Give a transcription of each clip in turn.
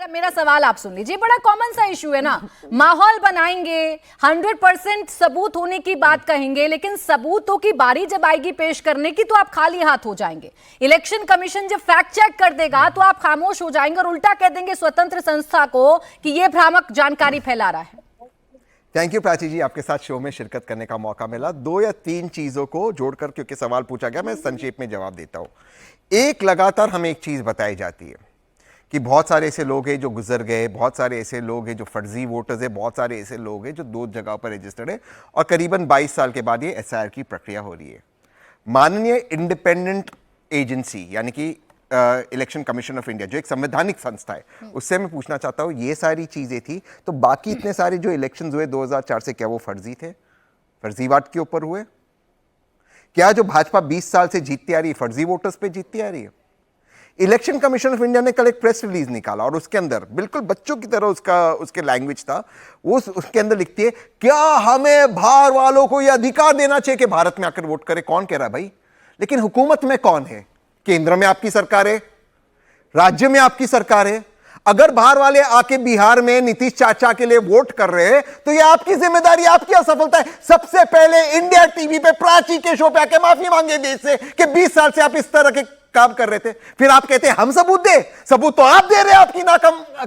मेरा सवाल आप सुन लीजिए, बड़ा कॉमन सा इशू है ना। माहौल बनाएंगे, 100% सबूत होने की बात कहेंगे, लेकिन सबूतों की बारी जब आएगी पेश करने की तो आप खाली हाथ हो जाएंगे। इलेक्शन कमीशन जब फैक्ट चेक कर देगा तो आप खामोश हो जाएंगे और उल्टा कह देंगे स्वतंत्र संस्था को कि यह भ्रामक जानकारी फैला रहा है। थैंक यू प्राची जी, आपके साथ शो में शिरकत करने का मौका मिला। 2 या 3 चीजों को जोड़कर क्योंकि सवाल पूछा गया, मैं संक्षेप में जवाब देता हूं। एक, लगातार हमें एक चीज बताई जाती है कि बहुत सारे ऐसे लोग हैं जो गुजर गए, बहुत सारे ऐसे लोग हैं जो फर्जी वोटर्स हैं, बहुत सारे ऐसे लोग हैं जो 2 जगह पर रजिस्टर्ड है और करीबन 22 साल के बाद ये एसआईआर की प्रक्रिया हो रही है। माननीय इंडिपेंडेंट एजेंसी यानी कि इलेक्शन कमीशन ऑफ इंडिया जो एक संवैधानिक संस्था है, उससे मैं पूछना चाहता हूं, ये सारी चीजें थी तो बाकी इतने सारे जो इलेक्शंस हुए 2004 से, क्या वो फर्जी थे? फर्जीवाट के ऊपर हुए? क्या जो भाजपा 20 साल से जीतती आ रही है फर्जी वोटर्स पे जीतती आ रही है? इलेक्शन कमीशन ऑफ इंडिया ने कल एक प्रेस रिलीज निकाला और उसके अंदर बिल्कुल बच्चों की तरह उसके लैंग्वेज था। वो उसके अंदर लिखती है, क्या हमें बाहर वालों को यह अधिकार देना चाहिए कि भारत में आकर वोट करे? कौन कह रहा है भाई? लेकिन हुकूमत में कौन है? केंद्र में आपकी सरकार है, राज्य में आपकी सरकार है। अगर बाहर वाले आके बिहार में नीतीश चाचा के लिए वोट कर रहे हैं तो यह आपकी जिम्मेदारी, आपकी असफलता है। सबसे पहले इंडिया टीवी पे प्राची के शो पे आके माफी मांगे देश से कि 20 साल से आप इस तरह के काम कर रहे थे। फिर आप कहते हैं हम सबूत दे, सबूत तो आप दे रहे हैं आपकी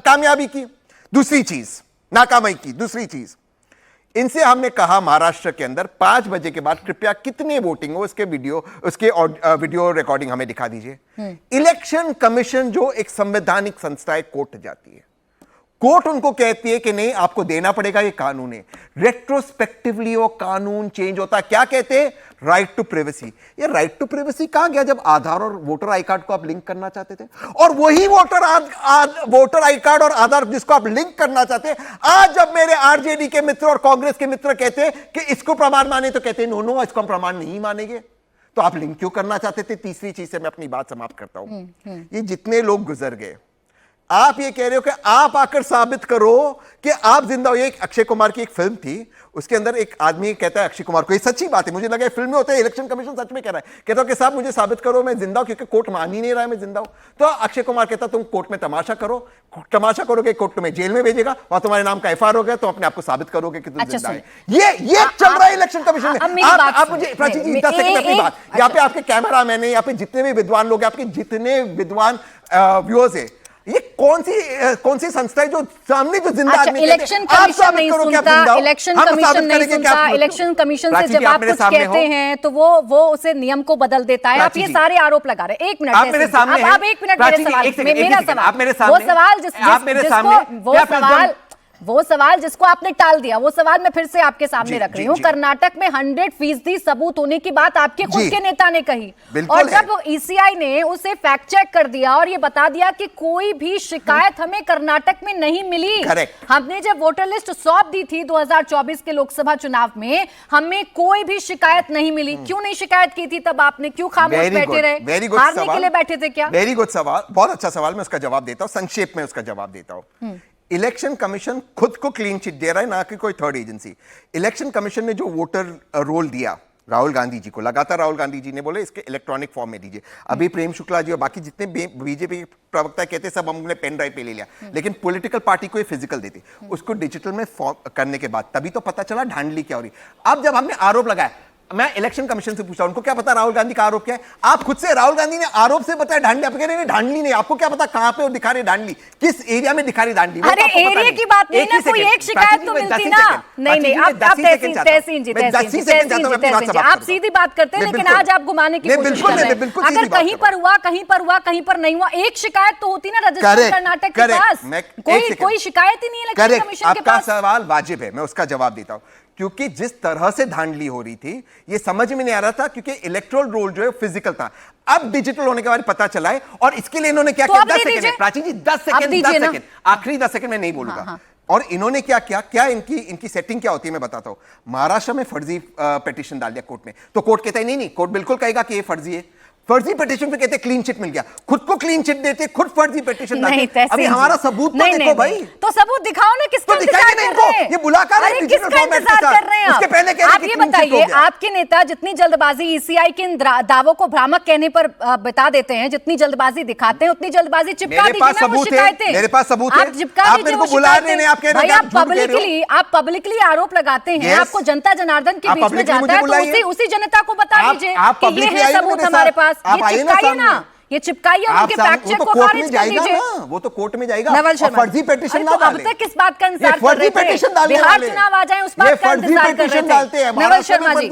कामयाबी की। दूसरी चीज, नाकामी की दूसरी चीज, इनसे हमने कहा महाराष्ट्र के अंदर 5 बजे के बाद कृपया कितने वोटिंग हो उसके वीडियो रिकॉर्डिंग हमें दिखा दीजिए। इलेक्शन कमीशन जो एक संवैधानिक संस्था है, कोर्ट जाती है, कोर्ट उनको कहती है कि नहीं आपको देना पड़ेगा, ये कानून है। रेट्रोस्पेक्टिवली वो कानून चेंज होता है। क्या कहते हैं? Right to privacy. ये राइट टू प्राइवेसी कहां गया जब आधार और वोटर आई कार्ड को आप लिंक करना चाहते थे? और वही वोटर आई कार्ड और आधार जिसको आप लिंक करना चाहते हैं, आज जब मेरे आरजेडी के मित्र और कांग्रेस के मित्र कहते हैं कि इसको प्रमाण माने तो कहते हैं नो नो, इसको हम प्रमाण नहीं मानेंगे। तो आप लिंक क्यों करना चाहते थे? तीसरी चीज से मैं अपनी बात समाप्त करता हूं। ये जितने लोग गुजर गए, आप ये कह रहे हो कि आप आकर साबित करो कि आप जिंदा हो। ये अक्षय कुमार की एक फिल्म थी, उसके अंदर एक आदमी कहता है अक्षय कुमार को, ये सच्ची बात है, मुझे लगा फिल्म में होता है, इलेक्शन कमीशन सच में कह रहा है, कहता हो कि साहब मुझे साबित करो मैं जिंदा हूं, क्योंकि कोर्ट मान ही नहीं रहा है मैं जिंदा हूं। तो अक्षय कुमार कहता तुम कोर्ट में तमाशा करो, तमाशा करोगे कोर्ट तुम्हें जेल में भेजेगा और तुम्हारे नाम का एफआईआर हो गया, तो अपने आप को साबित करोगे कि तुम जिंदा है। ये चल रहा है इलेक्शन कमीशन में। आप मुझे प्राची जी 10 सेकंड अपनी बात, यहाँ पे आपके कैमरा मैन है, यहाँ पे जितने भी विद्वान लोग हैं, आपके जितने विद्वान व्यूअर्स है, ये कौन सी संस्था है जो सामने जो जिंदा आदमी इलेक्शन कमीशन नहीं सुनता, इलेक्शन कमीशन नहीं सुनता, इलेक्शन कमीशन से जब आप कुछ कहते हैं तो वो उसे नियम को बदल देता है। आप ये सारे आरोप लगा रहे हैं। 1 मिनट, आप मेरे सामने, आप 1 मिनट मेरे सवाल, मेरा सवाल, वो सवाल जिसको आपने टाल दिया, वो सवाल मैं फिर से आपके सामने रख रही हूँ। कर्नाटक में 100% सबूत होने की बात आपके खुद के नेता ने कही और जब ईसीआई ने उसे फैक्ट चेक कर दिया और ये बता दिया कि कोई भी शिकायत हमें कर्नाटक में नहीं मिली। हमने जब वोटर लिस्ट सौंप दी थी 2024 के लोकसभा चुनाव में, हमें कोई भी शिकायत नहीं मिली। क्यों नहीं शिकायत की थी तब आपने? क्यों खामोश बैठे रहे? हारने के लिए बैठे थे क्या? वेरी गुड सवाल, बहुत अच्छा सवाल। मैं उसका जवाब देता हूं, संक्षेप में उसका जवाब देता हूं। इलेक्शन कमीशन खुद को क्लीन चिट दे रहा है, ना कि कोई थर्ड एजेंसी। इलेक्शन कमीशन ने जो वोटर रोल दिया राहुल गांधी जी को, लगातार राहुल गांधी जी ने बोले इसके इलेक्ट्रॉनिक फॉर्म में दीजिए। अभी प्रेम शुक्ला जी और बाकी जितने बीजेपी के प्रवक्ता कहते सब हमने पेन ड्राइव पे ले लिया, लेकिन पॉलिटिकल पार्टी को ये फिजिकल देते, उसको डिजिटल में फॉर्म करने के बाद तभी तो पता चला धांधली क्या हो रही। अब जब हमने आरोप लगाया, मैं इलेक्शन कमीशन से पूछा उनको क्या पता राहुल गांधी का आरोप क्या है? आप खुद से, राहुल गांधी ने आरोप से बताया धांधली, आप कह रहे हैं धांधली नहीं। आपको क्या पता कहां पे दिखा रहे धांधली, किस एरिया में दिखा रही धांधली? अरे एरिया की बात नहीं ना, कोई एक शिकायत तो मिलती ना। नहीं आप तहसीन जी, आप सीधी बात करते हैं, लेकिन आज आप घुमाने की कोशिश कर रहे हैं। अगर कहीं पर हुआ, कहीं पर हुआ, कहीं पर नहीं हुआ, एक शिकायत तो होती ना रजिस्टर कर्नाटक के पास। कोई शिकायत ही नहीं है इलेक्शन कमीशन के पास। आपका सवाल वाजिब है, मैं उसका जवाब देता हूं। क्योंकि जिस तरह से धांधली हो रही थी ये समझ में नहीं आ रहा था, क्योंकि इलेक्ट्रोल रोल जो है फिजिकल था, अब डिजिटल होने के बाद पता चला है। और इसके लिए इन्होंने क्या किया? 10 सेकंड प्राची जी, 10 सेकंड, आखिरी 10 सेकंड में नहीं बोलूंगा। और इन्होंने क्या किया, क्या इनकी सेटिंग क्या होती है मैं बताता हूं। महाराष्ट्र में फर्जी पिटीशन डाल दिया कोर्ट में, तो कोर्ट कहता है नहीं, कोर्ट बिल्कुल कहेगा कि ये फर्जी है। फर्जी पिटीशन पे कहते क्लीन चिट मिल गया, खुद को क्लीन चिट देते, खुद फर्जी पिटीशन नहीं, डालते। अभी हमारा सबूत तो देखो भाई। तो सबूत दिखाओ ना, किसका इंतजार कर रहे हैं? ये बुलाकर अरे किसका इंतजार कर रहे हैं उसके पहले कह रहे आप? ये बताइए, आपके नेता जितनी जल्दबाजी ईसीआई के इन दावों को भ्रामक कहने पर बता देते हैं, जितनी जल्दबाजी दिखाते हैं उतनी जल्दबाजी चिपका दीजिए ना वो शिकायतें। मेरे पास सबूत है, आप चिपका दीजिए वो शिकायतें। भाई आप पब्लिकली आरोप लगाते हैं, आपको जनता जनार्दन के बीच में जाता है, तो उसी जनता को बता दीजिए कि ये है सबूत हमारे पास, ये चिपकाइए ना, ये चिपकाइए और उनके फैक्ट चेक को खारिज कर दीजिए। वो तो कोर्ट में जाएगा। नवल शर्मा, फर्जी पिटीशन तो अब तक किस बात का इंतजार कर रहे थे? बिहार चुनाव आ जाए उस बात का इंतजार कर रहे थे। नवल शर्मा जी।